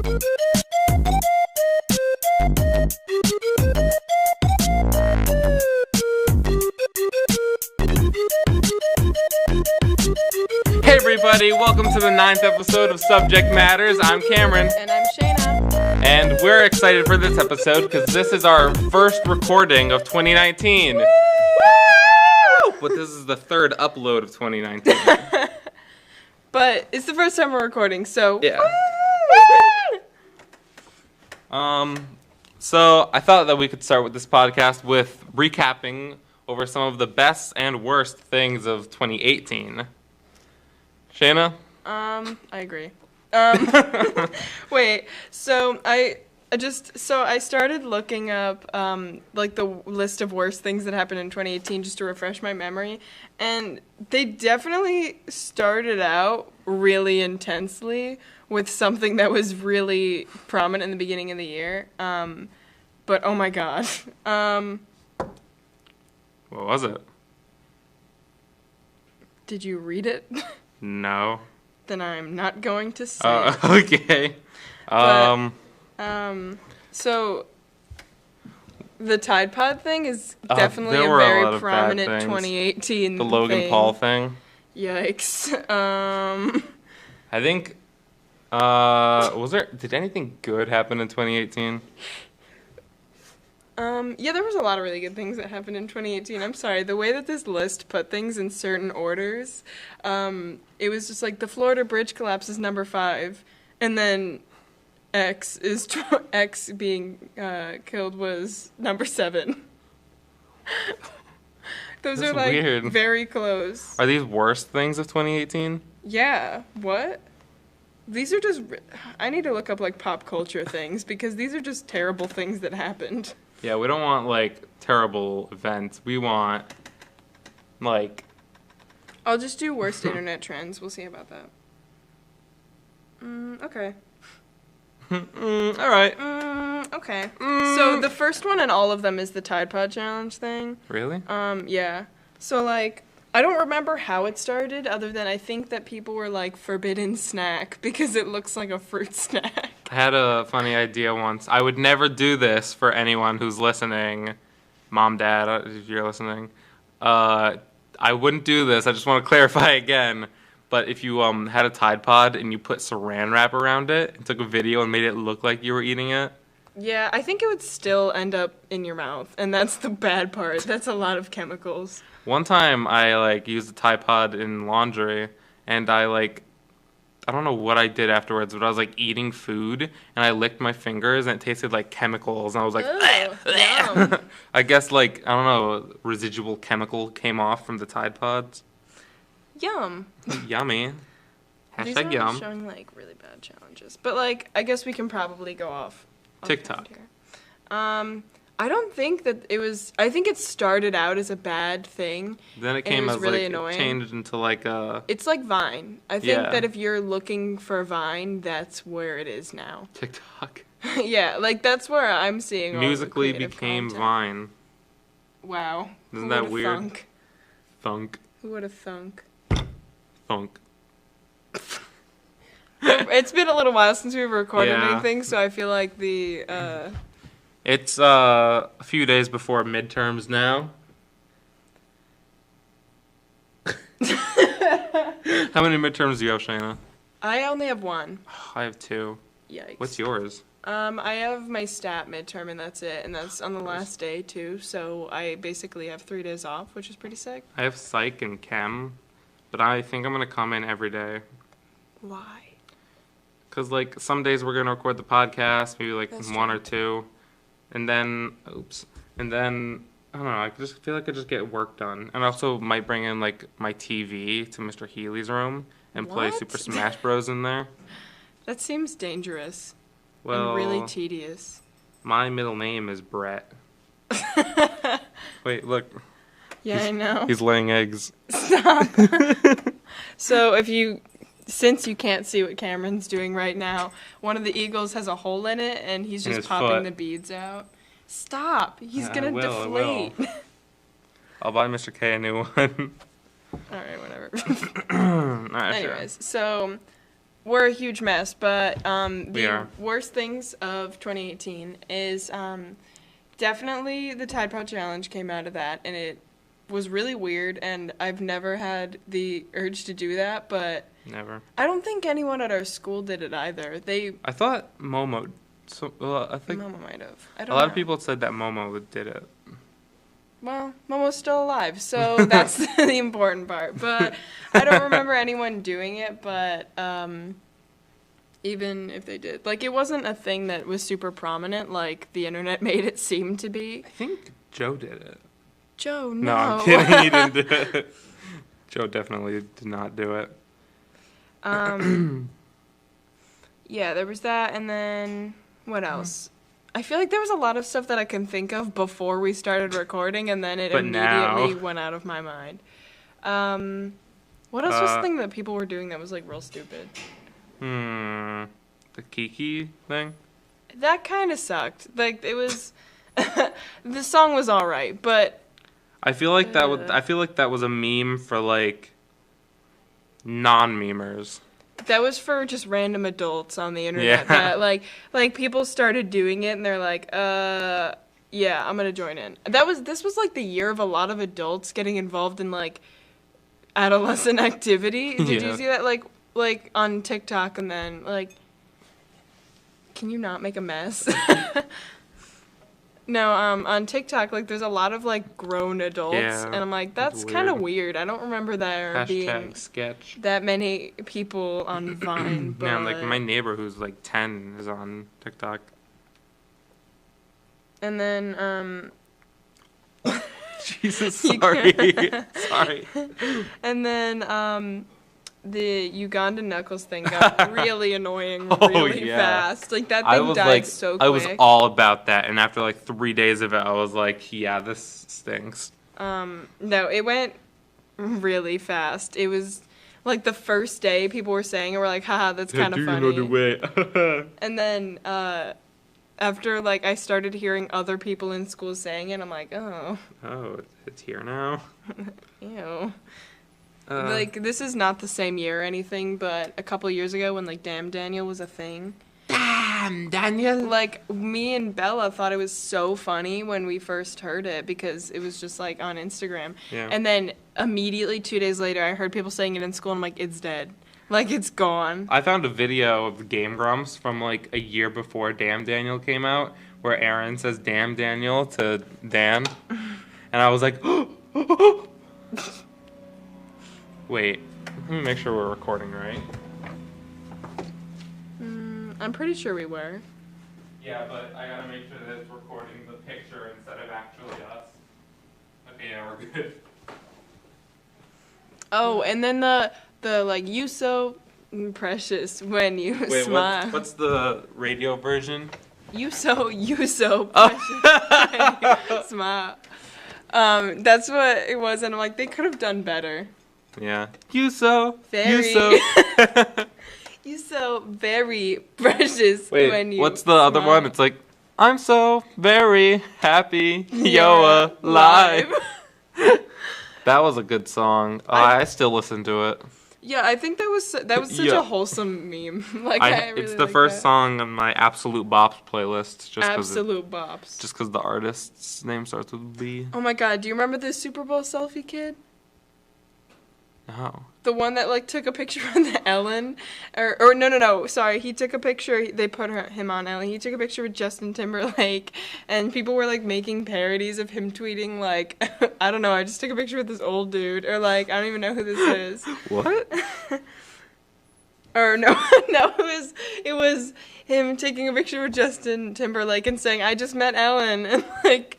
Hey everybody, welcome to the 9th episode of Subject Matters. I'm Cameron. And I'm Shayna. And we're excited for this episode because this is our first recording of 2019. Woo! But this is the third upload of 2019. But it's the first time we're recording, so... Yeah. So I thought that we could start with this podcast with recapping over some of the best and worst things of 2018. Shayna? I agree. Wait, so I started looking up, like, the list of worst things that happened in 2018 just to refresh my memory, and they definitely started out really intensely with something that was really prominent in the beginning of the year, but oh my god. What was it? Did you read it? No. Then I'm not going to say it. Okay. So the Tide Pod thing is definitely there a were a lot very of bad prominent things. 2018 The Logan thing. Paul thing. Yikes. I think, did anything good happen in 2018? Yeah, there was a lot of really good things that happened in 2018. I'm sorry, the way that this list put things in certain orders, it was just like the Florida bridge collapse is number 5, and then X being killed was number 7. Those That's are like weird. very close. Are these worst things of 2018? Yeah, what? These are just... I need to look up, like, pop culture things, because these are just terrible things that happened. Yeah, we don't want, like, terrible events. We want, like... I'll just do worst internet trends. We'll see about that. Okay. All right. Okay. So the first one in all of them is the Tide Pod Challenge thing. Really? Yeah. So, like... I don't remember how it started, other than I think that people were like, forbidden snack, because it looks like a fruit snack. I had a funny idea once. I would never do this for anyone who's listening. Mom, Dad, if you're listening. I wouldn't do this. I just want to clarify again. But if you had a Tide Pod and you put saran wrap around it and took a video and made it look like you were eating it. Yeah, I think it would still end up in your mouth, and that's the bad part. That's a lot of chemicals. One time I used a Tide Pod in laundry, and I don't know what I did afterwards, but I was eating food, and I licked my fingers, and it tasted like chemicals, and I was like, Yum. I guess I don't know, residual chemical came off from the Tide Pods. Yum. Yummy. These Hashtag are yum. showing really bad challenges, but I guess we can probably go off TikTok. here. I don't think that it was. I think it started out as a bad thing. Then it came was as really it annoying. changed into a. It's like Vine. I think Yeah. that if you're looking for Vine, that's where it is now. TikTok. Yeah, that's where I'm seeing all the Musically creative became content. Vine. Wow. Isn't Who that would've weird? Thunk? Thunk. Who would have thunk? Thunk. It's been a little while since we've recorded Yeah. anything, so I feel like the It's a few days before midterms now. How many midterms do you have, Shayna? I only have one. I have 2. Yikes. What's yours? I have my stat midterm, and that's it, and that's on the last day too. So I basically have 3 days off, which is pretty sick. I have psych and chem, but I think I'm gonna come in every day. Why? Cause some days we're gonna record the podcast, maybe That's one true. or 2, and then I don't know. I just feel like I just get work done, and I also might bring in my TV to Mr. Healy's room and play What? Super Smash Bros. In there. That seems dangerous Well, and really tedious. my middle name is Brett. Wait, look. Yeah, I know. He's laying eggs. Stop. So since you can't see what Cameron's doing right now, one of the eagles has a hole in it, and he's In just his popping foot. the beads out. Stop. He's I gonna will, I will. deflate. I'll buy Mr. K a new one. Alright, whatever. Alright, sure. Anyways, so we're a huge mess, but We the are. worst things of 2018 is definitely the Tide Pod Challenge came out of that, and it was really weird, and I've never had the urge to do that, but Never. I don't think anyone at our school did it either. I thought Momo. So well, I think Mama might have. I a don't lot know. of people said that Momo did it. Well, Momo's still alive, so that's the important part. But I don't remember anyone doing it, but even if they did. Like, it wasn't a thing that was super prominent like the internet made it seem to be. I think Joe did it. Joe, no. No, I'm kidding. He didn't do it. Joe definitely did not do it. Yeah, there was that, and then what else? I feel like there was a lot of stuff that I can think of before we started recording, and then it But immediately now- went out of my mind. What else was the thing that people were doing that was like real stupid? The Kiki thing? That kind of sucked. Like, it was the song was all right, but I feel like that was a meme for like non-memers. that was for just random adults on the internet. Yeah. That like people started doing it, and they're like, yeah, I'm gonna join in. This was like the year of a lot of adults getting involved in like adolescent activity. Did Yeah. you see that like on TikTok, and then like, can you not make a mess? No, on TikTok, like, there's a lot of, like, grown adults, Yeah, and I'm like, that's weird. kind of weird. I don't remember there being Hashtag sketch. that many people on Vine, but... Yeah, like my neighbor who's like 10 is on TikTok. And then, Jesus, You sorry. Sorry. and then, the Ugandan Knuckles thing got really annoying Oh, really yeah. fast. Like, that I thing was died like, so quick. I was all about that, and after like 3 days of it, I was like, yeah, this stinks. No, it went really fast. It was, like, the first day people were saying it, we're like, haha, that's kind of funny. way? And then, after, like, I started hearing other people in school saying it, I'm like, oh, Oh, it's here now. ew. Like, this is not the same year or anything, but a couple years ago when, like, Damn Daniel was a thing, Damn, Daniel. like, me and Bella thought it was so funny when we first heard it because it was just, like, on Instagram. Yeah. And then immediately 2 days later, I heard people saying it in school, and I'm like, it's dead. Like, it's gone. I found a video of the Game Grumps from like a year before Damn Daniel came out, where Aaron says Damn Daniel to Dan, and I was like, wait, let me make sure we're recording right. I'm pretty sure we were. Yeah, but I gotta make sure that it's recording the picture instead of actually us. Okay, yeah, we're good. Oh, and then the like, you so precious when you Wait, smile. what's the radio version? You so precious when you smile. That's what it was, and I'm like, they could have done better. Yeah. You so. Very. You so very precious Wait, when you what's the other smile. one? It's like, I'm so very happy you're alive. That was a good song. I still listen to it. Yeah, I think that was such Yeah. a wholesome meme. Like, I really It's the like first that. song on my Absolute Bops playlist. Absolute bops. Just because the artist's name starts with B. Oh my god, do you remember the Super Bowl selfie kid? No. The one that, like, took a picture on the Ellen? Or no, sorry. He took a picture, they put him on Ellen. He took a picture with Justin Timberlake, and people were, like, making parodies of him tweeting, like, I don't know, I just took a picture with this old dude, or, like, I don't even know who this is. What? Or, no, it was him taking a picture with Justin Timberlake and saying, I just met Ellen, and, like...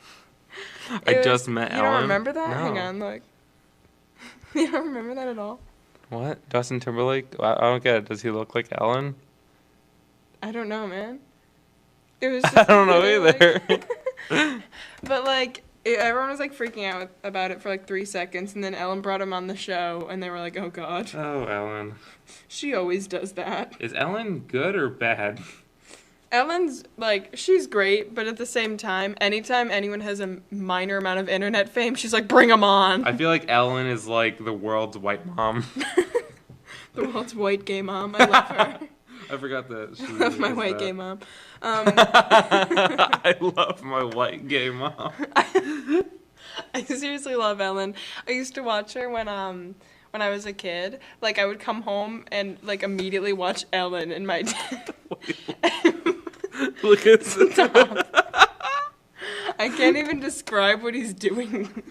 I just met You Ellen. don't remember that? No. Hang on, like... You don't remember that at all? What? Justin Timberlake? I don't get it. Does he look like Ellen? I don't know, man. It was just I don't know like- either. But, like, everyone was, like, freaking out about it for, like, 3 seconds, and then Ellen brought him on the show, and they were like, oh, God. Oh, Ellen. She always does that. Is Ellen good or bad? Ellen's, like, she's great, but at the same time, anytime anyone has a minor amount of internet fame, she's like, bring them on. I feel like Ellen is like the world's white mom. The world's white gay mom. I love her. I forgot that she I love my is white that. gay mom. I love my white gay mom. I seriously love Ellen. I used to watch her when I was a kid. Like, I would come home and, like, immediately watch Ellen and my dad. Look at this. I can't even describe what he's doing.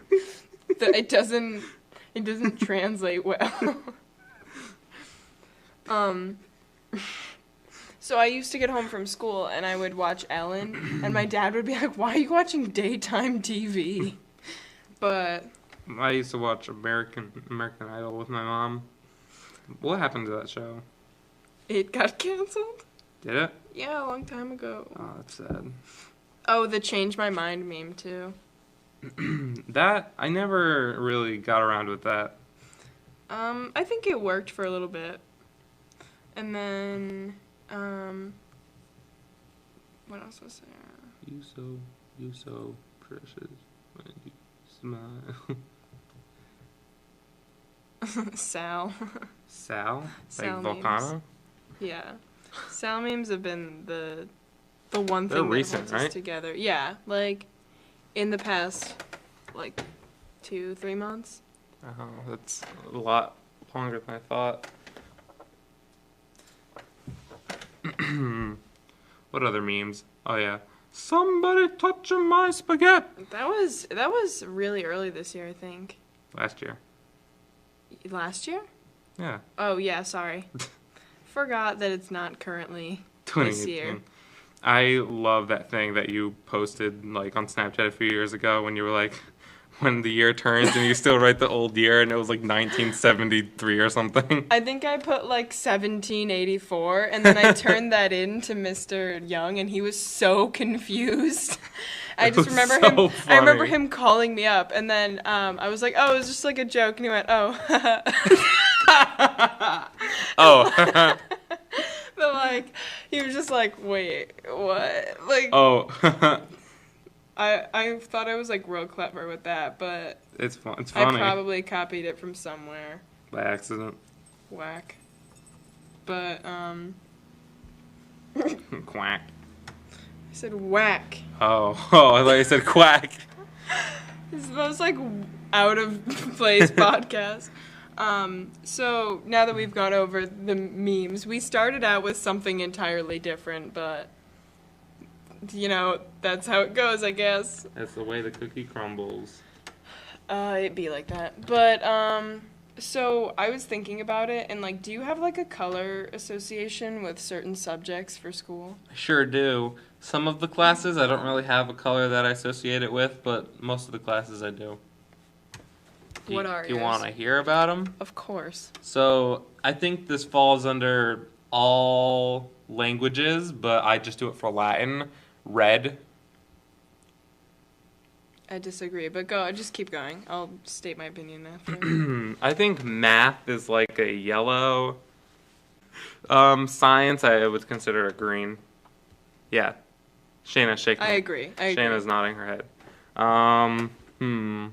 It doesn't translate well. So I used to get home from school and I would watch Ellen, and my dad would be like, "Why are you watching daytime TV?" But I used to watch American Idol with my mom. What happened to that show? it got canceled. Did it? Yeah, a long time ago. Oh, that's sad. Oh, the change my mind meme too. That I never really got around with that. I think it worked for a little bit. And then, what else was there? You so precious when you smile. Sal. Sal? Sal Like memes. Volcano? Yeah. Sal memes have been the one They're thing that recent, holds us right? together. Yeah, like, in the past, like, 2-3 months. Oh, that's a lot longer than I thought. What other memes? Oh yeah. Somebody touching my spaghetti. That was really early this year, I think. Last year. Last year? Yeah. Oh, yeah, sorry. Forgot that it's not currently this year. 2018. I love that thing that you posted like on Snapchat a few years ago when you were like, when the year turns and you still write the old year and it was like 1973 or something. I think I put like 1784, and then I turned that in to Mr. Young, and he was so confused. I It just was remember so him. I remember funny. him calling me up, and then I was like, "Oh, it was just like a joke," and he went, "Oh." Oh. But like, he was just like, "Wait, what?" Like, Oh. I thought I was like real clever with that, but It's fun. It's I funny. probably copied it from somewhere. By accident. Whack. But Quack. I said whack. Oh, I thought you said quack. This is the most like out of place podcast. So now that we've gone over the memes, we started out with something entirely different, but you know, that's how it goes, I guess. That's the way the cookie crumbles. It'd be like that. But so I was thinking about it, and like, do you have like a color association with certain subjects for school? I sure do. Some of the classes I don't really have a color that I associate it with, but most of the classes I do. What are Do you yours? want to hear about them? Of course. So I think this falls under all languages, but I just do it for Latin. Red. I disagree, but go. Just keep going. I'll state my opinion after. I think math is like a yellow. Science I would consider a green. Yeah. Shayna's shaking. I agree. Shayna's nodding her head.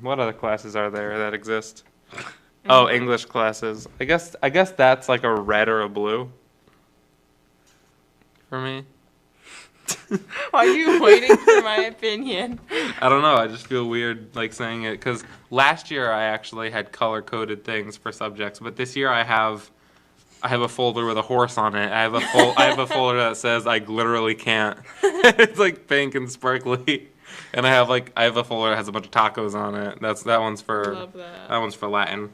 What other classes are there that exist? Oh, English classes. I guess that's like a red or a blue. For me. Why are you waiting for my opinion? I don't know. I just feel weird like saying it because last year I actually had color coded things for subjects, but this year I have a folder with a horse on it. I have a folder that says I literally can't. It's like pink and sparkly, and I have a folder that has a bunch of tacos on it. That one's for Love that. That one's for Latin.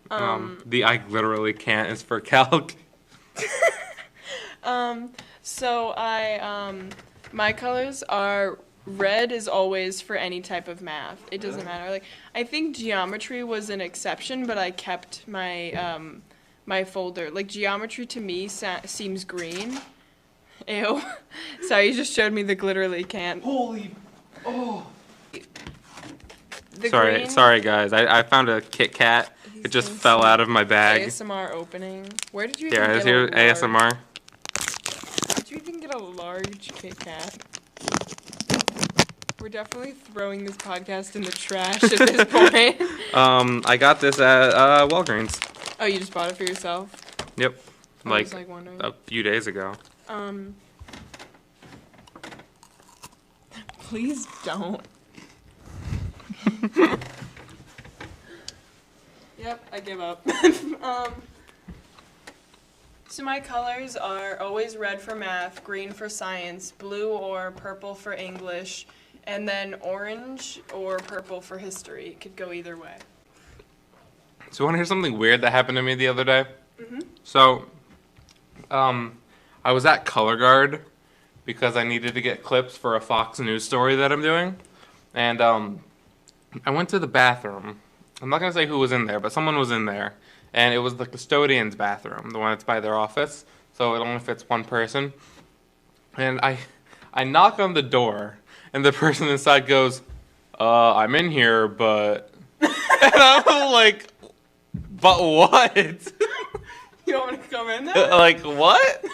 The I literally can't is for calc. So my colors are red is always for any type of math. It doesn't matter. Like, I think geometry was an exception, but I kept my my folder. Like, geometry to me seems green. Ew. Sorry, you just showed me the literally can't. Holy, oh. The Sorry, green, guys. I found a Kit Kat. He's It just doing fell some out of my bag. ASMR opening. Where did you even Here, get here's a large, ASMR. Did you even get a large Kit Kat? We're definitely throwing this podcast in the trash at this point. I got this at Walgreens. Oh, you just bought it for yourself? Yep. I was, like, wondering. A few days ago. Please don't. Yep, I give up. So my colors are always red for math, green for science, blue or purple for English, and then orange or purple for history. It could go either way. So you want to hear something weird that happened to me the other day? Mm-hmm. So, I was at Color Guard because I needed to get clips for a Fox News story that I'm doing. And I went to the bathroom. I'm not going to say who was in there, but someone was in there. And it was the custodian's bathroom, the one that's by their office. So it only fits one person. And I knock on the door, and the person inside goes, I'm in here, but... and I'm like, but what? You want me to come in there? Like, what?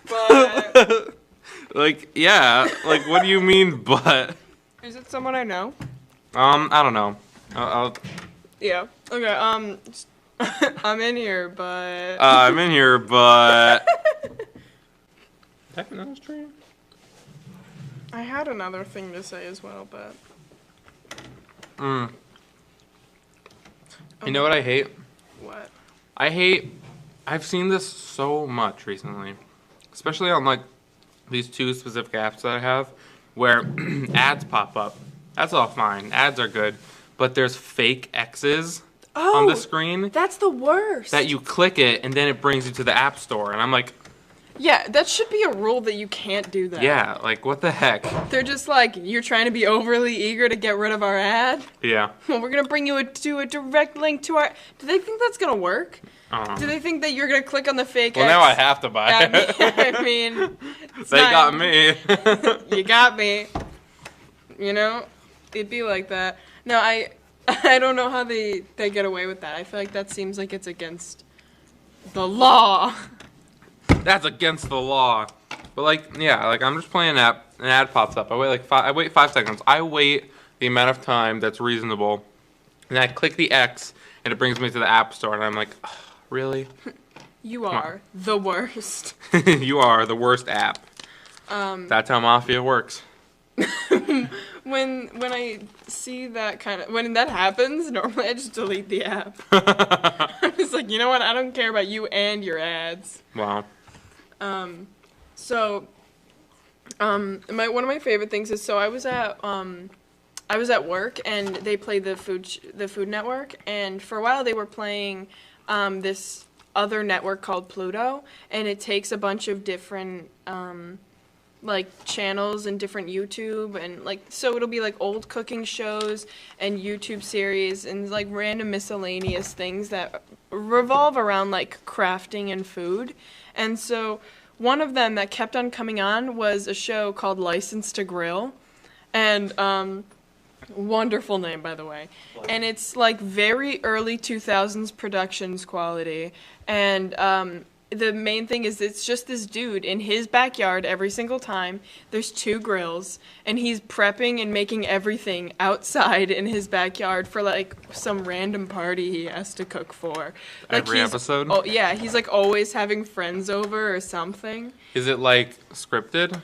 But Like, yeah. Like, what do you mean, but? is it someone I know? I don't know. I'll Yeah. Okay. I'm in here, but I'm in here, but... Did I have another stream? I had another thing to say as well, but You know what I hate? what? I've seen this so much recently, especially on like these two specific apps that I have, where ads pop up. That's all fine. Ads are good, but there's fake X's on the screen That's the worst. that you click it and then it brings you to the app store, and I'm like, Yeah, that should be a rule that you can't do that. yeah, like what the heck? They're just like, you're trying to be overly eager to get rid of our ad? Yeah. Well, we're gonna bring you to a direct link to our... Do they think that's gonna work? Do they think that you're gonna click on the fake Well, X? now I have to buy it. I mean, it's They not- got me. You got me. You know? It'd be like that. No, I don't know how they get away with that. I feel like that seems like it's against the law. That's against the law. But like, yeah, like I'm just playing an app, an ad pops up. I wait 5 seconds. I wait the amount of time that's reasonable, and I click the X, and it brings me to the app store, and I'm like, ugh, really? You are the worst. You are the worst app. That's how Mafia works. When I see that when that happens, normally I just delete the app. I'm just like, you know what? I don't care about you and your ads. Wow. One of my favorite things is I was at work and they played the Food Network, and for a while they were playing this other network called Pluto, and it takes a bunch of different like channels and different YouTube, and like so it'll be like old cooking shows and YouTube series and like random miscellaneous things that revolve around like crafting and food. And so one of them that kept on coming on was a show called License to Grill, and wonderful name, by the way. And it's like very early 2000s productions quality, and the main thing is it's just this dude in his backyard every single time. There's 2 grills, and he's prepping and making everything outside in his backyard for like some random party he has to cook for. Like Every episode? Oh yeah, he's like always having friends over or something. Is it like scripted,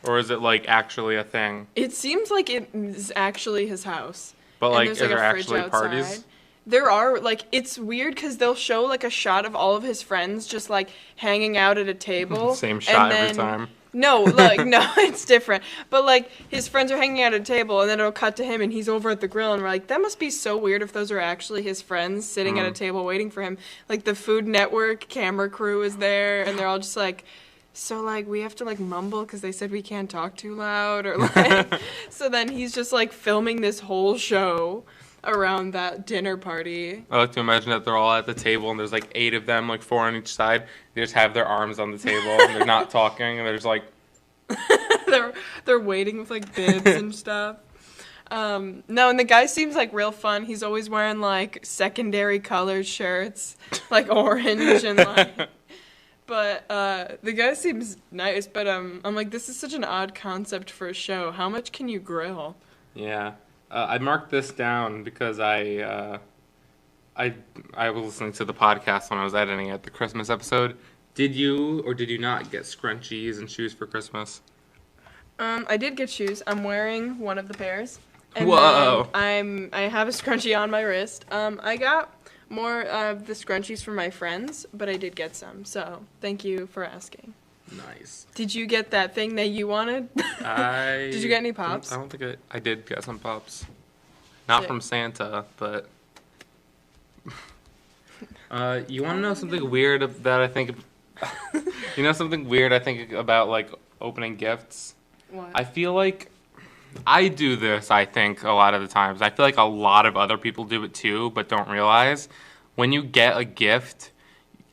or is it like actually a thing? It seems like it is actually his house. But And like, there's, is there a fridge actually parties? outside. There are, like, it's weird because they'll show, like, a shot of all of his friends just, like, hanging out at a table. Same shot and every then, time. No, like, no, it's different. But, like, his friends are hanging out at a table, and then it'll cut to him, and he's over at the grill, and we're like, that must be so weird if those are actually his friends sitting at a table waiting for him. Like, the Food Network camera crew is there, and they're all just like... So, like, we have to, like, mumble because they said we can't talk too loud, or, like... So then he's just, like, filming this whole show around that dinner party. I like to imagine that they're all at the table and there's like 8 of them, like 4 on each side. They just have their arms on the table and they're not talking, and they're just like... they're waiting with, like, bibs and stuff. No, and the guy seems, like, real fun. He's always wearing, like, secondary colored shirts, like orange and, like... But the guy seems nice, but I'm like, this is such an odd concept for a show. How much can you grill? Yeah. I marked this down because I I was listening to the podcast when I was editing it, the Christmas episode. Did you or did you not get scrunchies and shoes for Christmas? I did get shoes. I'm wearing one of the pairs. And Whoa. then I have a scrunchie on my wrist. I got more of the scrunchies from my friends, but I did get some. So thank you for asking. Nice. Did you get that thing that you wanted? Did you get any pops? I don't think I did get some pops. Not Sick. from Santa, but you want to know something weird that I think you know something weird I think about like opening gifts? What? I feel like I do this, I think, a lot of the times. I feel like a lot of other people do it too, but don't realize. When you get a gift,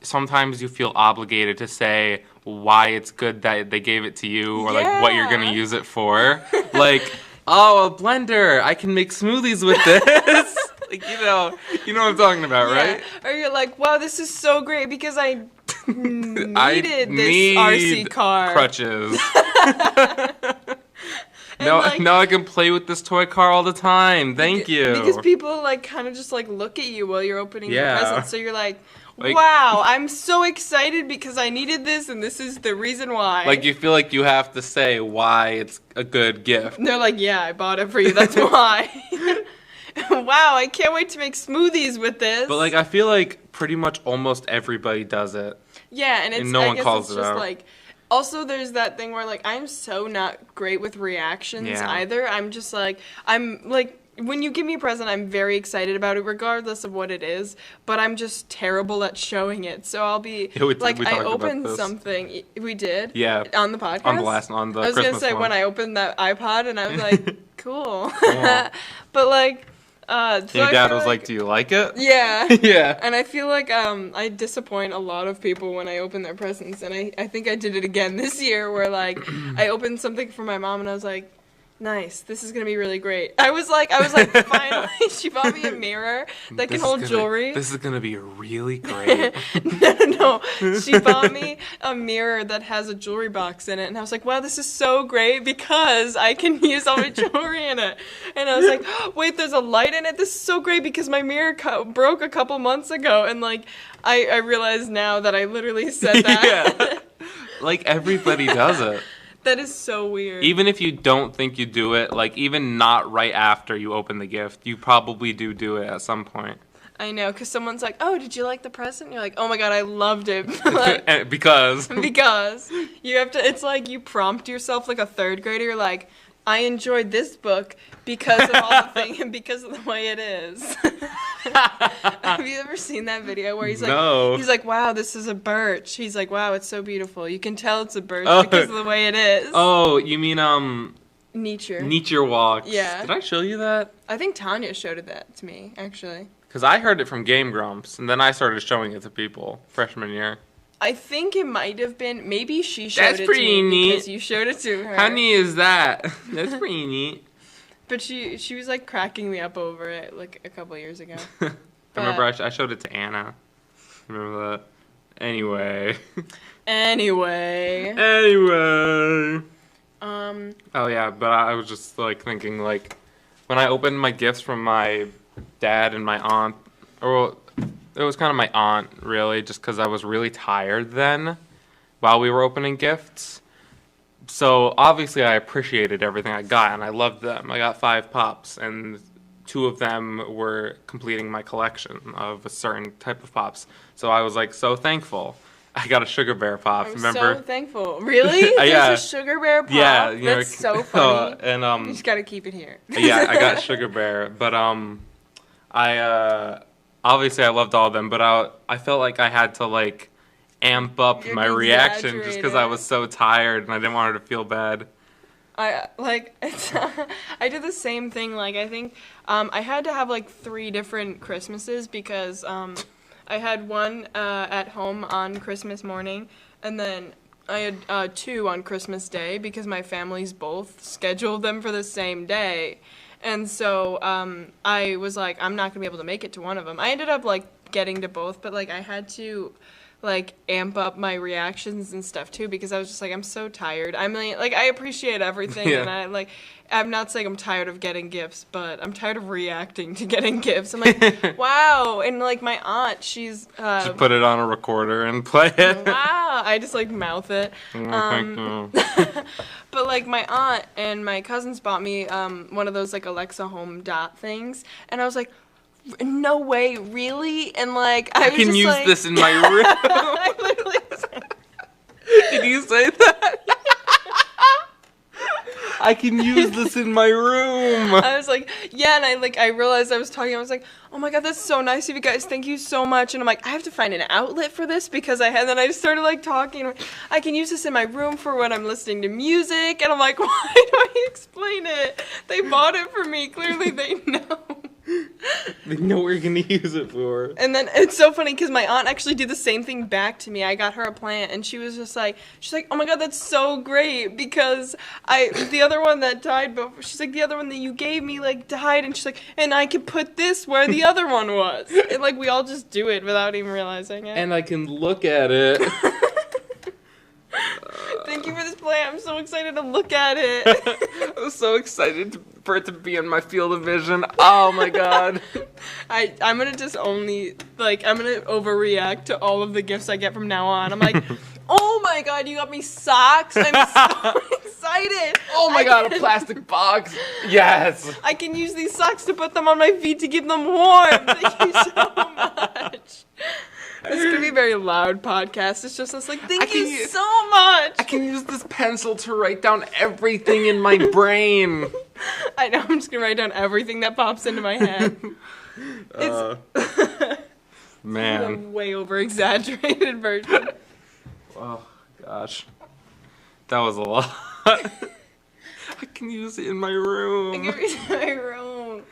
sometimes you feel obligated to say why it's good that they gave it to you or like what you're going to use it for. Like, oh, a blender. I can make smoothies with this. Like, you know what I'm talking about, right? Or you're like, wow, this is so great because I needed I this need RC car. crutches. And, now, like, now I can play with this toy car all the time. Thank you. Because people like kind of just like look at you while you're opening your presents. So you're like, Like- wow, I'm so excited because I needed this and this is the reason why. Like, you feel like you have to say why it's a good gift. And they're like, yeah, I bought it for you. That's why. Wow, I can't wait to make smoothies with this. But, like, I feel like pretty much almost everybody does it. Yeah, and it's And no I one guess calls it's it just out. like also there's that thing where like I'm so not great with reactions Yeah. either. I'm just like I'm like when you give me a present, I'm very excited about it regardless of what it is, but I'm just terrible at showing it. So I'll be Yeah, we like talked I about opened this. something we did Yeah. on the podcast. On the I was Christmas gonna say one. when I opened that iPod and I was like, cool. Cool. But like so And your I dad feel was like, do you like it? yeah. Yeah. And I feel like I disappoint a lot of people when I open their presents, and I think I did it again this year where like I opened something for my mom and I was like, nice, this is gonna be really great. I was like finally she bought me a mirror that can hold jewelry. This is gonna be really great. No, she bought me a mirror that has a jewelry box in it, and I was like, wow, this is so great because I can use all my jewelry in it. And I was like, oh, wait, there's a light in it. This is so great because my mirror broke a couple months ago, and like I realize now that I literally said that. Yeah. Like, everybody does it. That is so weird. Even if you don't think you do it, like, even not right after you open the gift, you probably do it at some point. I know, because someone's like, oh, did you like the present? And you're like, oh my god, I loved it. Like, Because because you have to, it's like you prompt yourself like a third grader. You're like, I enjoyed this book because of all the thing and because of the way it is. Have you ever seen that video where he's like, No. he's like, wow, this is a birch. He's like, wow, it's so beautiful. You can tell it's a birch Oh. because of the way it is. Oh, you mean Nature. Nature walks. Yeah. Did I show you that? I think Tanya showed that to me, actually. Because I heard it from Game Grumps, and then I started showing it to people freshman year. I think it might have been, maybe she showed That's it to pretty me neat. because you showed it to her. How neat is that? That's pretty neat. But she was like cracking me up over it like a couple years ago. I remember I showed it to Anna. Remember that? Anyway. Anyway. Oh yeah, but I was just like thinking like when I opened my gifts from my dad and my aunt, or it was kind of my aunt really, just because I was really tired then while we were opening gifts. So obviously I appreciated everything I got and I loved them. I got 5 pops and 2 of them were completing my collection of a certain type of pops. So I was like so thankful. I got a Sugar Bear pop. I'm Remember? so thankful. Really? Yeah. There's a Sugar Bear pop? Yeah, you know, That's so funny. and You just gotta keep it here. yeah, I got Sugar Bear, but I obviously I loved all of them, but I felt like I had to like amp up You're my reaction just because I exaggerating. was so tired and I didn't want her to feel bad. I did the same thing. Like I think I had to have like 3 different Christmases because I had one at home on Christmas morning, and then I had 2 on Christmas Day because my families both scheduled them for the same day. And so I was like, I'm not going to be able to make it to one of them. I ended up like getting to both, but like I had to like amp up my reactions and stuff too, because I was just like, I'm so tired. I mean, like I appreciate everything, Yeah. and I'm not saying I'm tired of getting gifts, but I'm tired of reacting to getting gifts. I'm like, wow, and like my aunt, she's Just put it on a recorder and play it. wow. I just like mouth it. Thank you. But like my aunt and my cousins bought me one of those like Alexa Home Dot things, and I was like, no way, really? And like I was can just use like, this in my room. I literally said, Did you say that? I can use this in my room. I was like, yeah, and I realized I was talking. I was like, oh my god, that's so nice of you guys. Thank you so much. And I'm like, I have to find an outlet for this because I had. Then I just started like talking. I can use this in my room for when I'm listening to music. And I'm like, why do I explain it? They bought it for me. Clearly, they know. They know what you're gonna use it for. And then it's so funny because my aunt actually did the same thing back to me. I got her a plant, and she was just like, she's like, oh my god, that's so great because the other one that died, but she's like, the other one that you gave me like died, and she's like, and I could put this where the other one was. And like we all just do it without even realizing it. And I can look at it. Thank you for this plant. I'm so excited to look at it. I'm so excited for it to be in my field of vision. Oh my god. I'm gonna just only like I'm gonna overreact to all of the gifts I get from now on. I'm like, oh my god, you got me socks. I'm so excited. Oh my god, a plastic box. Yes. I can use these socks to put them on my feet to keep them warm. Thank you so much. This could be a very loud podcast. It's just us like, thank you so much. I can use this pencil to write down everything in my brain. I know, I'm just gonna write down everything that pops into my head. It's Man. a way over exaggerated version. Oh gosh. That was a lot. I can use it in my room. I can read my room.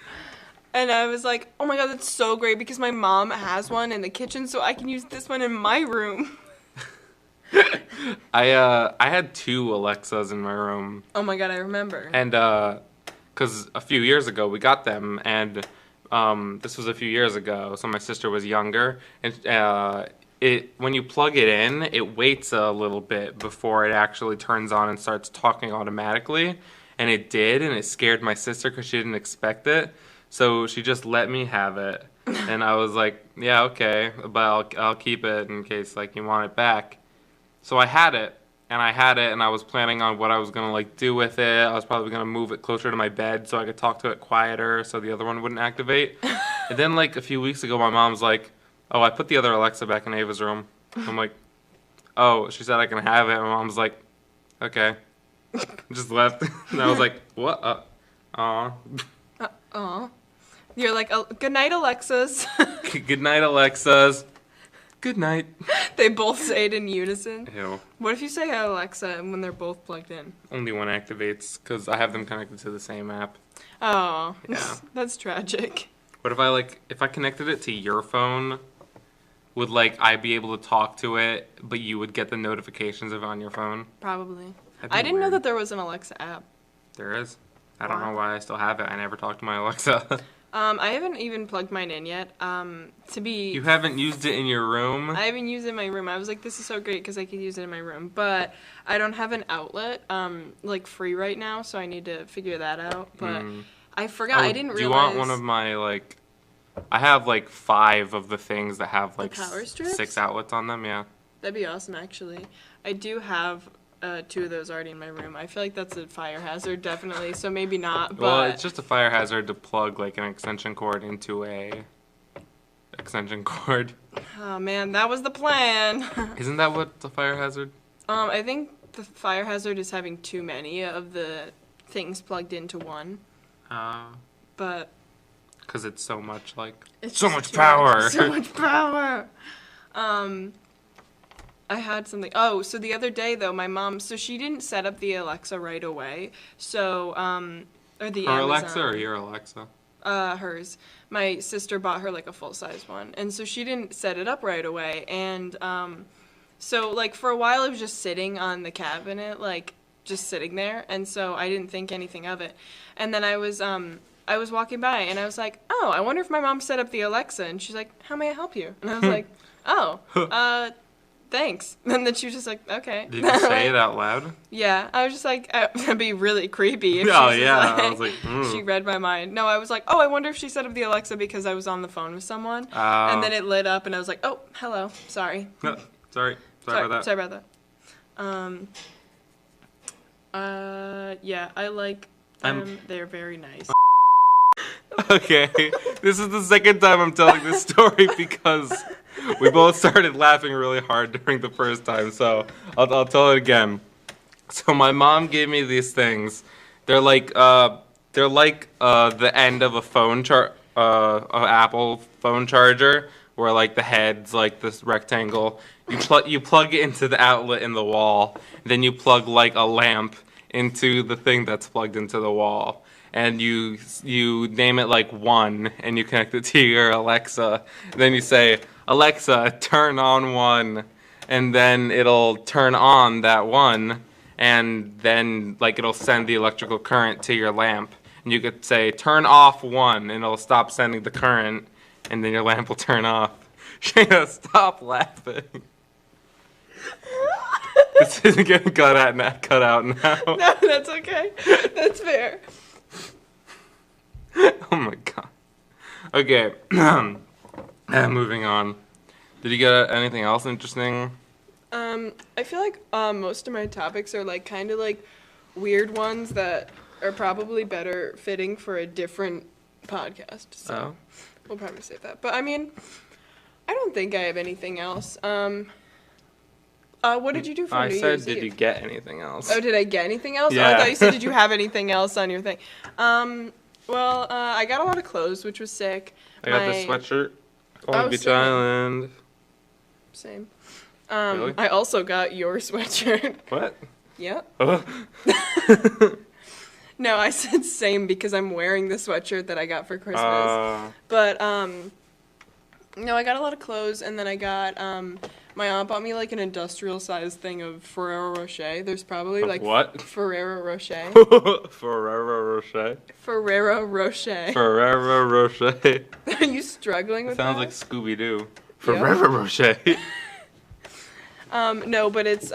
And I was like, oh my god, that's so great because my mom has one in the kitchen, so I can use this one in my room. I had 2 Alexas in my room. Oh my god, I remember. And because a few years ago we got them, and this was a few years ago, so my sister was younger, and when you plug it in, it waits a little bit before it actually turns on and starts talking automatically, and it did, and it scared my sister because she didn't expect it. So she just let me have it, and I was like, yeah, okay, but I'll keep it in case like you want it back. So I had it, and I was planning on what I was gonna like do with it. I was probably gonna move it closer to my bed so I could talk to it quieter, so the other one wouldn't activate. And then like a few weeks ago, my mom's like, "Oh, I put the other Alexa back in Ava's room." I'm like, "Oh, she said I can have it." My mom's like, "Okay," just left, and I was like, "What? Aw." Aw. You're like, good night, Alexas. Good night, Alexas. Good night. They both say it in unison. Ew. What if you say hi, Alexa, when they're both plugged in? Only one activates because I have them connected to the same app. Oh, Yeah. That's tragic. What if I connected it to your phone, would like I be able to talk to it, but you would get the notifications of it on your phone? Probably. That'd be I didn't know weird. that there was an Alexa app. There is. I don't Wow. know why I still have it. I never talked to my Alexa. I haven't even plugged mine in yet. You haven't used it in your room? I haven't used it in my room. I was like, this is so great because I could use it in my room. But I don't have an outlet, like, free right now, so I need to figure that out. But I forgot. I didn't realize. Do you want one of my, like... I have, like, 5 of the things that have, like, power strips? 6 outlets on them, yeah. That'd be awesome, actually. I do have 2 of those already in my room. I feel like that's a fire hazard, definitely, so maybe not, but... Well, it's just a fire hazard to plug, like, an extension cord into a extension cord. Oh, man, that was the plan. Isn't that what's a fire hazard? I think the fire hazard is having too many of the things plugged into one, but... Because it's so much, like... It's so just much too power! So much power! I had something... Oh, so the other day, though, my mom... So she didn't set up the Alexa right away, so... Or the Her Amazon. Alexa or your Alexa? Hers. My sister bought her, like, a full-size one, and so she didn't set it up right away, and, so, like, for a while it was just sitting on the cabinet, like, just sitting there, and so I didn't think anything of it. And then I was walking by, and I was like, oh, I wonder if my mom set up the Alexa, and she's like, how may I help you? And I was like, oh, thanks. And then she was just like, okay. Did you say it out loud? Yeah, I was just like, that'd be really creepy if Oh, she yeah. like, I was like, she read my mind. No, I was like, oh, I wonder if she said of the Alexa because I was on the phone with someone. And then it lit up and I was like, oh, hello, sorry. No, sorry about that. Sorry about that. Yeah, I like them. They're very nice. Okay, this is the second time I'm telling this story because we both started laughing really hard during the first time, so I'll tell it again. So my mom gave me these things. They're like the end of a Apple phone charger, where like the head's like this rectangle. You plug it into the outlet in the wall, then you plug like a lamp into the thing that's plugged into the wall. And you name it like 1, and you connect it to your Alexa. And then you say, Alexa, turn on 1, and then it'll turn on that 1, and then like it'll send the electrical current to your lamp. And you could say, turn off 1, and it'll stop sending the current, and then your lamp will turn off. Shayna, stop laughing. This isn't getting cut out now. No, that's okay. That's fair. Oh my god. Okay. Moving on. Did you get anything else interesting? I feel like most of my topics are like kind of like weird ones that are probably better fitting for a different podcast. So we'll probably save that. But I mean, I don't think I have anything else. What did you do for New Year's Eve? I said, did you get anything else? Oh, did I get anything else? Yeah. Oh, I thought you said, did you have anything else on your thing? Well, I got a lot of clothes, which was sick. I got this sweatshirt. Long Beach Island. Same. Really? I also got your sweatshirt. What? Yep. Oh. No, I said same because I'm wearing the sweatshirt that I got for Christmas. But, no, I got a lot of clothes, and then I got, my aunt bought me, like, an industrial-sized thing of Ferrero Rocher. There's probably, like... What? Ferrero Rocher. Ferrero Rocher? Ferrero Rocher. Ferrero Rocher. Are you struggling with that? Sounds like Scooby-Doo. Ferrero Rocher. No, but it's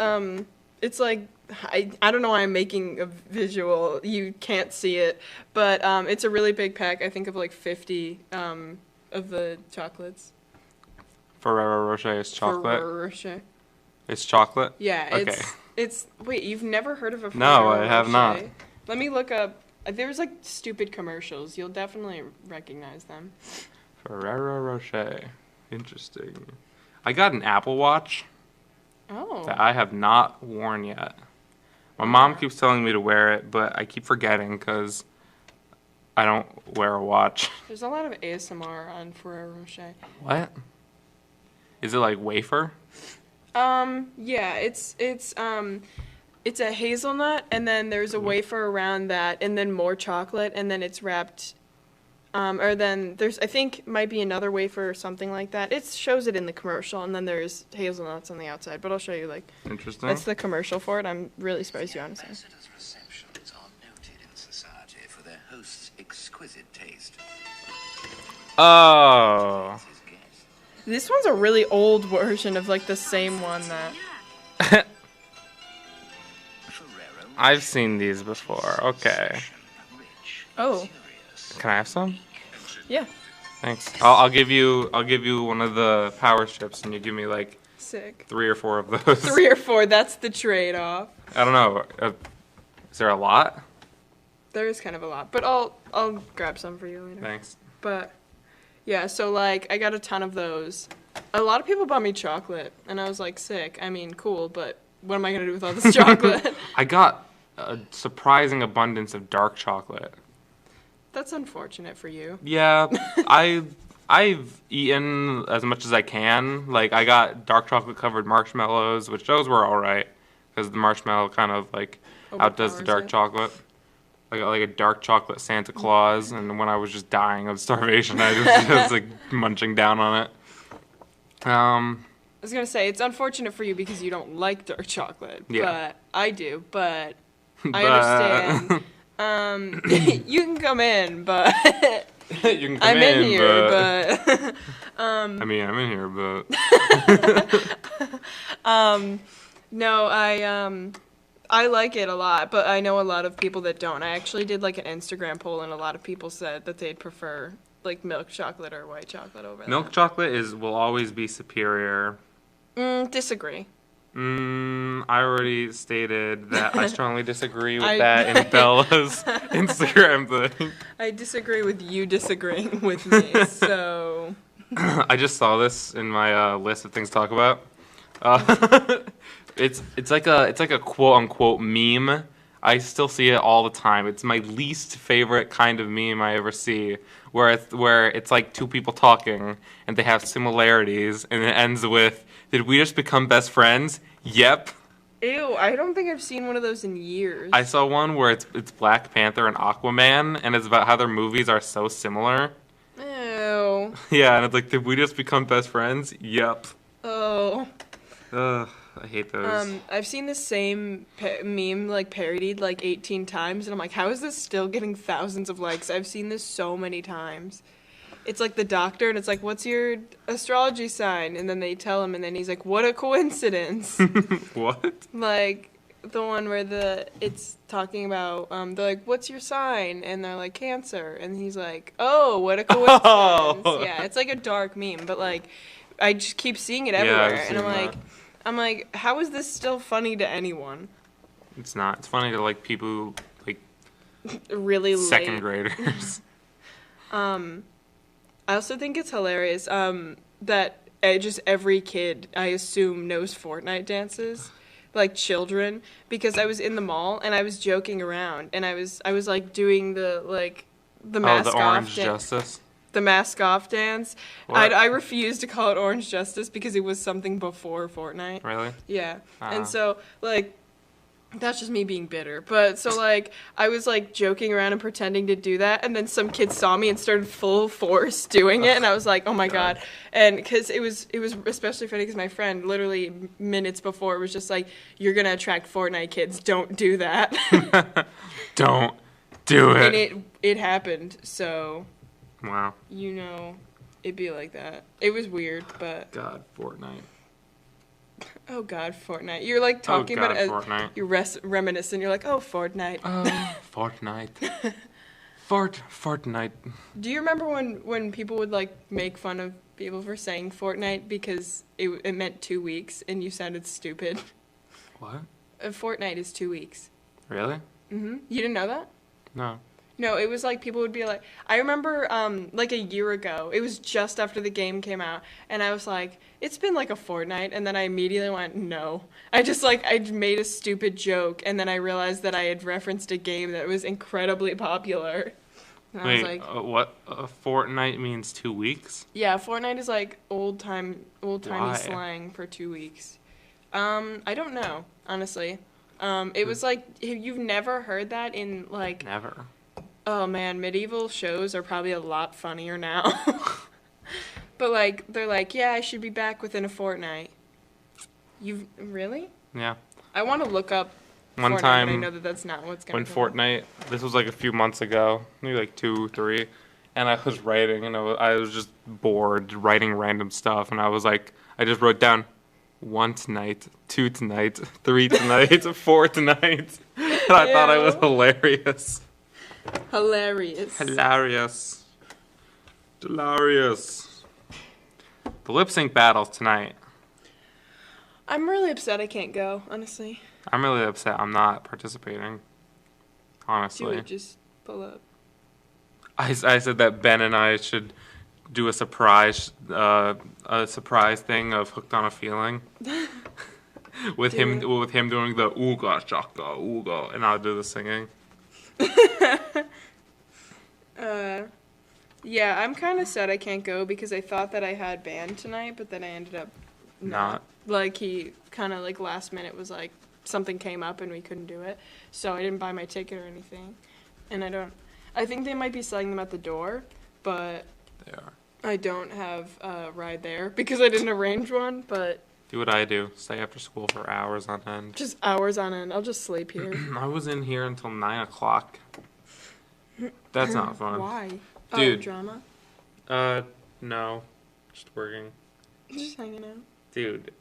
like... I don't know why I'm making a visual. You can't see it. But, it's a really big pack, I think, of, like, 50, of the chocolates. Ferrero Rocher is chocolate? Ferrero Rocher. It's chocolate? Yeah, okay. It's wait, you've never heard of a Ferrero No, I have Rocher? not. Let me look up. There's like stupid commercials. You'll definitely recognize them. Ferrero Rocher. Interesting. I got an Apple Watch that I have not worn yet. My mom keeps telling me to wear it, but I keep forgetting because I don't wear a watch. There's a lot of ASMR on Ferrero Rocher. What? Is it like wafer? Yeah, it's a hazelnut, and then there's a wafer around that, and then more chocolate, and then it's wrapped, or then there's, I think, might be another wafer or something like that. It shows it in the commercial, and then there's hazelnuts on the outside, but I'll show you, like, Interesting. that's the commercial for it. I'm really surprised you honestly. Ambassadors' receptions are noted in society for their host's exquisite taste. Oh. This one's a really old version of, like, the same one that... I've seen these before. Okay. Oh. Can I have some? Yeah. Thanks. I'll give you one of the power strips, and you give me like Sick. 3 or 4 of those. 3 or 4, that's the trade-off. I don't know. Is there a lot? There is kind of a lot, but I'll grab some for you later. Thanks. But yeah, so like I got a ton of those. A lot of people bought me chocolate, and I was like, sick. I mean, cool, but what am I gonna do with all this chocolate? I got a surprising abundance of dark chocolate. That's unfortunate for you. Yeah, I've eaten as much as I can. Like I got dark chocolate covered marshmallows, which those were all right because the marshmallow kind of like outdoes the dark chocolate. I got like a dark chocolate Santa Claus, and when I was just dying of starvation, I just was like munching down on it. I was gonna say it's unfortunate for you because you don't like dark chocolate, but I do. But I understand. You can come in, but You can come I'm in in, here, but... but I mean, I'm in here, but... no, I like it a lot, but I know a lot of people that don't. I actually did like an Instagram poll, and a lot of people said that they'd prefer like milk chocolate or white chocolate over Milk chocolate will always be superior. Disagree. I already stated that I strongly disagree with I- that in Bella's Instagram thing. I disagree with you disagreeing with me, so... I just saw this in my list of things to talk about. It's like a quote unquote meme. I still see it all the time. It's my least favorite kind of meme I ever see, where it's like two people talking and they have similarities, and it ends with, "Did we just become best friends?" Yep. Ew, I don't think I've seen one of those in years. I saw one where it's Black Panther and Aquaman, and it's about how their movies are so similar. Ew. Yeah, and it's like, did we just become best friends? Yep. Oh. Ugh, I hate those. I've seen the same meme like parodied like 18 times, and I'm like, how is this still getting thousands of likes? I've seen this so many times. It's like the doctor, and it's like, what's your astrology sign? And then they tell him, and then he's like, what a coincidence. What? Like the one where it's talking about they're like, what's your sign? And they're like, Cancer. And he's like, oh, what a coincidence. Oh. Yeah, it's like a dark meme, but like I just keep seeing it Yeah, I've everywhere, and seen that. I'm like, how is this still funny to anyone? It's not. It's funny to like people who, like Really second late. graders. I also think it's hilarious that just every kid, I assume, knows Fortnite dances, like children, because I was in the mall and I was joking around, and I was like doing the mask the off Orange Justice. the mask off dance. What? I refused to call it Orange Justice because it was something before Fortnite. Really? Yeah. Uh-huh. And so, like, that's just me being bitter. But so, like, I was, like, joking around and pretending to do that. And then some kids saw me and started full force doing it. And I was like, oh, my God. And because it was especially funny because my friend literally minutes before was just like, you're going to attract Fortnite kids. Don't do that. Don't do And it. it happened. So, Wow. you know, it'd be like that. It was weird, but... God, Fortnite. Oh, God, Fortnite. You're, like, talking God, about it as... Fortnite. You're reminiscent. You're like, oh, Fortnite. Oh, Fortnite. Fortnite. Do you remember when people would like make fun of people for saying Fortnite because it meant 2 weeks and you sounded stupid? What? A fortnight is 2 weeks. Really? You didn't know that? No. No, it was like people would be like, I remember like a year ago, it was just after the game came out, and I was like, it's been like a fortnight, and then I immediately went, no. I made a stupid joke, and then I realized that I had referenced a game that was incredibly popular. And I was Wait, like, what? A fortnight means 2 weeks? yeah, Fortnite is like old-timey Why? slang for 2 weeks. I don't know, honestly. It was like, you've never heard that in like... Never. Oh man, medieval shows are probably a lot funnier now. But like, they're like, yeah, I should be back within a fortnight. You've really? Yeah. I want to look up One Fortnite, time but I know that that's not what's going when to Fortnite, this was like a few months ago, maybe like 2, 3, and I was writing, and I was just bored writing random stuff, and I was like, I just wrote down 1 tonight, 2 tonight, 3 tonight, 4 tonight, and I thought I was Ew. hilarious. Hilarious. Hilarious. Hilarious. The lip sync battles tonight. I'm really upset I can't go, honestly. I'm really upset I'm not participating. Do Honestly. it, just pull up. I said that Ben and I should do a surprise thing of Hooked on a Feeling. with Do him it. with him doing the ooga chaka ooga, and I'll do the singing. Yeah, I'm kind of sad I can't go because I thought that I had band tonight, but then I ended up Not. Like, he kind of, like, last minute was like, something came up and we couldn't do it. So I didn't buy my ticket or anything. And I think they might be selling them at the door, but They are. I don't have a ride there because I didn't arrange one, but Do what I do. Stay after school for hours on end. just hours on end. I'll just sleep here. I was in here until 9 o'clock. That's not fun. Why? Dude. Oh, drama? No. Just working. Just hanging out. Dude,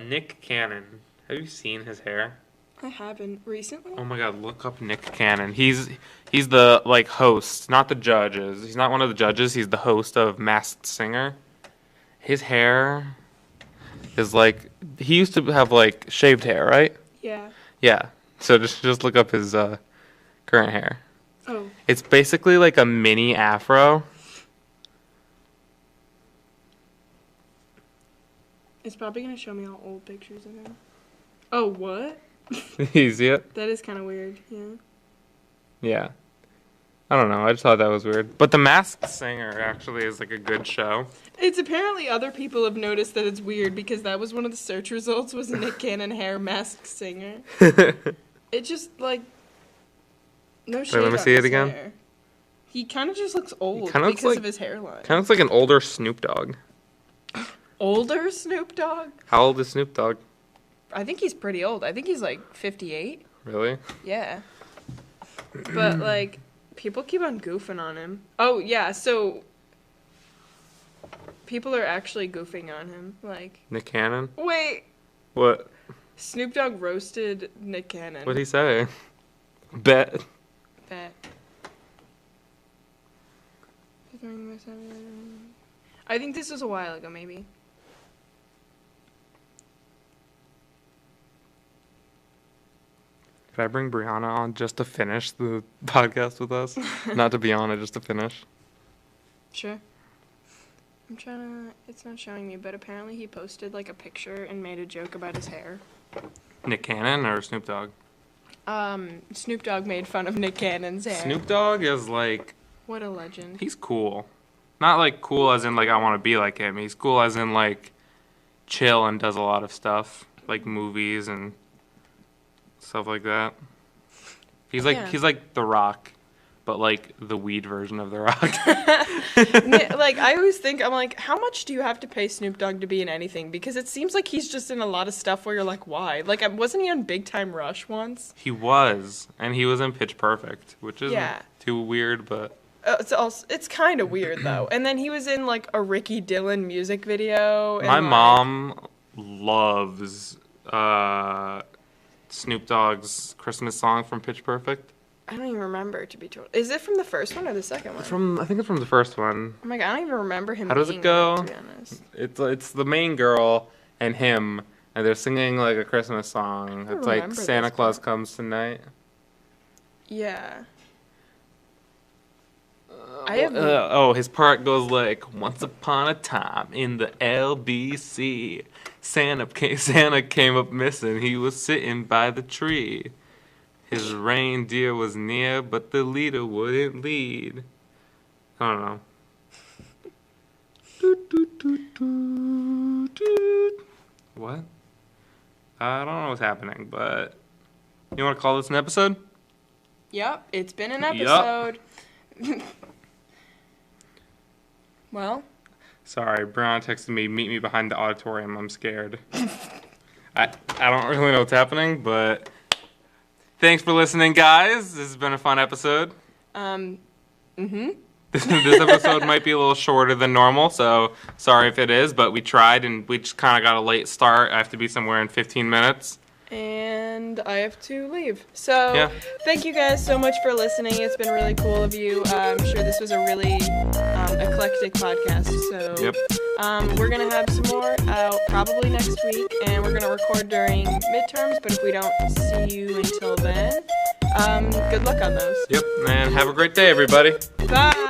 Nick Cannon. Have you seen his hair? I haven't. Recently? Oh my god, look up Nick Cannon. He's the, like, host, not the judges. He's not one of the judges. He's the host of Masked Singer. His hair is, like, he used to have, like, shaved hair, right? Yeah. Yeah. So just look up his current hair. Oh. It's basically like a mini afro. It's probably going to show me all old pictures of him. Oh, what? You see it? That is kind of weird, yeah. Yeah. I don't know. I just thought that was weird. But The Masked Singer actually is like a good show. It's apparently other people have noticed that it's weird because that was one of the search results was Nick Cannon hair Masked Singer. It just, like, no shade let me on see it his again. hair. He kind of just looks old kinda looks because like- of his hairline. Kind of looks like an older Snoop Dogg. Older Snoop Dogg? How old is Snoop Dogg? I think he's pretty old. I think he's like 58. Really? Yeah. But, like, people keep on goofing on him. Oh, yeah, so people are actually goofing on him. Like, Nick Cannon? wait, What? Snoop Dogg roasted Nick Cannon. What'd he say? Bet. Bet. I think this was a while ago, maybe. Could I bring Brianna on just to finish the podcast with us? Not to be on it, just to finish. Sure. I'm trying to... It's not showing me, but apparently he posted, like, a picture and made a joke about his hair. Nick Cannon or Snoop Dogg? Snoop Dogg made fun of Nick Cannon's hair. Snoop Dogg is like... What a legend. He's cool. Not like cool as in like I want to be like him. He's cool as in like chill and does a lot of stuff. Like movies and stuff like that. He's like Yeah. he's like The Rock, but like the weed version of The Rock. Like, I always think, I'm like, how much do you have to pay Snoop Dogg to be in anything? Because it seems like he's just in a lot of stuff where you're like, why? Like, wasn't he on Big Time Rush once? He was, and he was in Pitch Perfect, which isn't Yeah. too weird, but It's kind of weird, though. And then he was in, like, a Ricky Dillon music video. And, my like, mom loves Snoop Dogg's Christmas song from Pitch Perfect. I don't even remember, to be told. Is it from the first one or the second one? I think it's from the first one. Oh my god, I don't even remember him How does being it go? in it, to be honest. It's the main girl and him, and they're singing like a Christmas song. I It's like remember Santa this Claus part. comes tonight. Yeah. I have... His part goes like, once upon a time in the LBC, Santa came up missing. He was sitting by the tree. His reindeer was near, but the leader wouldn't lead. I don't know. What? I don't know what's happening, but you want to call this an episode? Yep, it's been an Yup. episode. Well, Sorry, Brianna texted me, meet me behind the auditorium. I'm scared. I don't really know what's happening, but thanks for listening, guys. This has been a fun episode. This episode might be a little shorter than normal, so sorry if it is, but we tried and we just kind of got a late start. I have to be somewhere in 15 minutes. and I have to leave. So, Yeah. Thank you guys so much for listening. It's been really cool of you. I'm sure this was a really eclectic podcast. So, Yep. we're going to have some more out probably next week, and we're going to record during midterms, but if we don't see you until then, good luck on those. Yep, and have a great day, everybody. Bye!